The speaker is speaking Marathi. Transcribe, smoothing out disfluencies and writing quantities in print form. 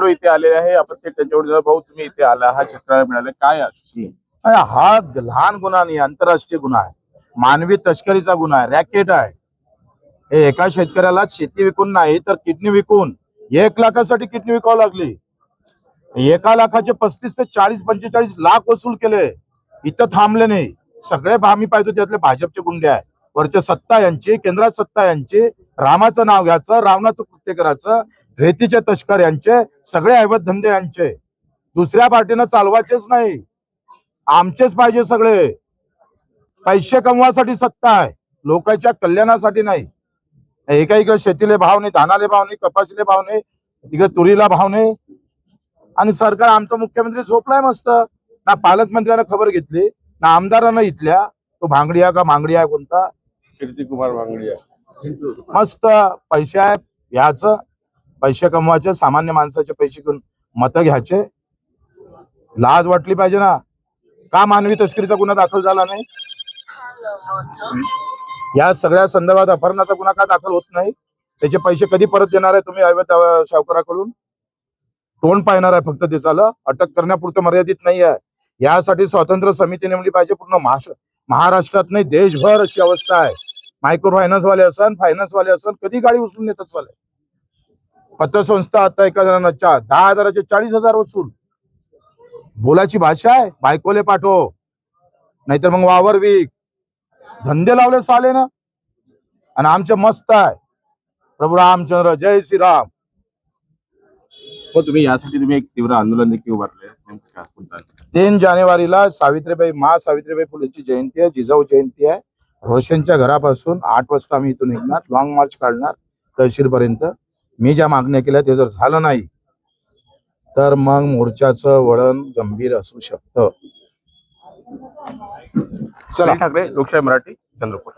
कडू इथे आलेले आहे. आपण ते त्यांच्याकडे भाऊ तुम्ही इथे आला, हा शेतकऱ्याला मिळाला काय हा लहान गुन्हा नाही, आंतरराष्ट्रीय गुन्हा आहे, मानवी तस्करीचा गुन्हा आहे, रॅकेट आहे. हे एका शेतकऱ्याला शेती विकून नाही तर किडनी विकून 1 लाखासाठी किडनी विकावं लागली. 1 लाखाचे 35 ते 40-45 लाख वसूल केले. इथं थांबले नाही. सगळे आम्ही पाहतो त्यातले भाजपचे गुंडे आहे. वरच्या सत्ता यांची, केंद्रात सत्ता यांची, रामाचं नाव घ्यायचं, रावणाचं कृत्य करायचं, रेतीचे तस्कर यांचे, सगळे ऐवत धंदे यांचे. दुसऱ्या पार्टीनं चालवायचेच नाही, आमचेच पाहिजे सगळे. पैसे कमवासाठी सत्ता आहे, लोकांच्या कल्याणासाठी नाही. एका इकडे शेतीले भाव नाही, धानाले भाव नाही, कपाशीले भाव नाही, तिकडे तुरीला भाव नाही. आणि सरकार आमचा मुख्यमंत्री झोपलाय मस्त. ना पालकमंत्र्यानं खबर घेतली, ना आमदारानं इथल्या. तो भांगडिया का मांगडिया कोणता, कीर्तिकुमार भांगडिया, मस्त पैसे आहेत घ्यायचं, पैसे कमवायचे, सामान्य माणसाचे पैसे घेऊन मतं घ्यायचे. लाज वाटली पाहिजे ना. का मानवी तस्करीचा गुन्हा दाखल झाला नाही? या सगळ्या संदर्भात अपहरणाचा गुन्हा का दाखल होत नाही? त्याचे पैसे कधी परत देणार आहे तुम्ही अवैध सावकाराकडून? तोंड पाहणार आहे फक्त दिसाला, अटक करण्यापुरतं मर्यादित नाही आहे. यासाठी स्वतंत्र समिती नेमली पाहिजे. पूर्ण महाराष्ट्रात नाही, देशभर अशी अवस्था आहे. मायक्रो फायनान्स वाले असन, फायनान्स वाले असन, कधी गाडी उचलून येतात वाले. पतसंस्था आता एका जणांना 10,000चे 40,000 वसूल. बोलाची भाषा आहे. बायकोले पाठव, नाहीतर मग वावर विक. धंदे लावले साले ना. आणि आमचे मस्त आहे. प्रभू रामचंद्र, जय श्रीराम. हो, तुम्ही यासाठी एक तीव्र आंदोलन देखील उभारले. 3 जानेवारीला सावित्रीबाई फुलेची जयंती आहे, जिजाऊ जयंती आहे. रोशनच्या घरापासून 8 वाजता आम्ही इथून निघणार, लॉंग मार्च काढणार तहसीलपर्यंत. मी ज्या मागण्या केल्या ते जर झालं नाही तर मग मोर्चाचं वळण गंभीर असू शकतं. ठाकरे, लोकशाही मराठी, चंद्रपूर.